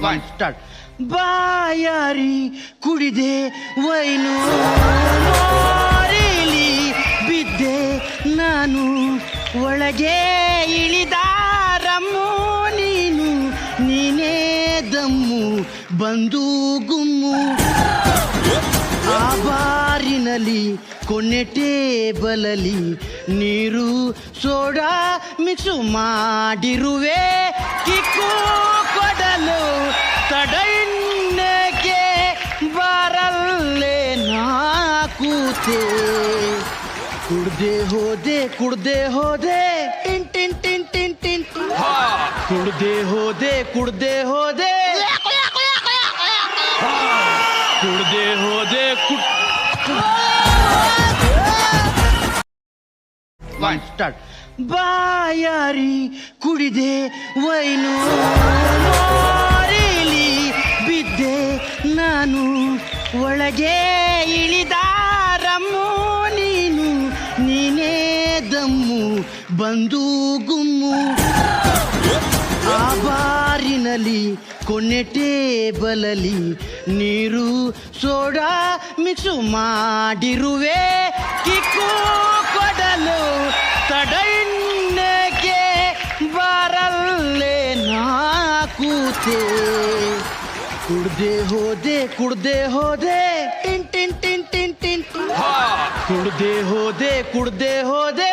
One start. ಬಾಯಾರಿ ಕುಡಿದೆ wine ಮಾರಿಲಿ ಬಿದ್ದೆ ನಾನು ಒಳಗೆ ಇಳಿದಾರಮ್ಮು ನೀನು ನೀನೇ ದಮ್ಮು ಬಂದು ಗುಮ್ಮು ಆ ಬಾರಿನಲ್ಲಿ ಕೊನೆ ಟೇಬಲಲ್ಲಿ ನೀರು ಸೋಡಾ ಮಿಕ್ಸು ಮಾಡಿರುವೆ ಕಿಕ್ಕು ಕೊಡಲು ತಡೈನ್ನೆಗೆ ಬಾರಲ್ಲೇ ನಾ ಕೂತೆ ಕುಡ್ದೆ ಹೋದೆ tin tin tin tin tin ಕುಡ್ದೆ ಹೋದೆ ಕುಡ್ದೆ ಹೋದೆ ಒನ್ ಸ್ಟಾರ್ಟ್. ಬಾಯಾರಿ ಕುಡಿದೆ ವೈನು ಮಾರಿಲಿ ಬಿದ್ದೆ ನಾನು ಒಳಗೆ ಇಳಿದಾರಮ್ಮು ನೀನು ನೀನೇ ದಮ್ಮು ಬಂದು ಗುಮ್ಮು ಆ ಬಾರಿನಲ್ಲಿ ಕೊನೆ ಟೇಬಲಲ್ಲಿ ನೀರು ಸೋಡಾ ಮಿಕ್ಸು ಮಾಡಿರುವೆ ಕಿಕ್ಕು ಕೊಡಲು ತಡೈನ್ನೆಗೆ ಬಾರಲ್ಲೇ ನಾ ಕೂತೆ ಕುಡ್ದೆ ಹೋದೆ tin tin tin tin tin ಕುಡ್ದೆ ಹೋದೆ ಕುಡ್ದೆ ಹೋದೆ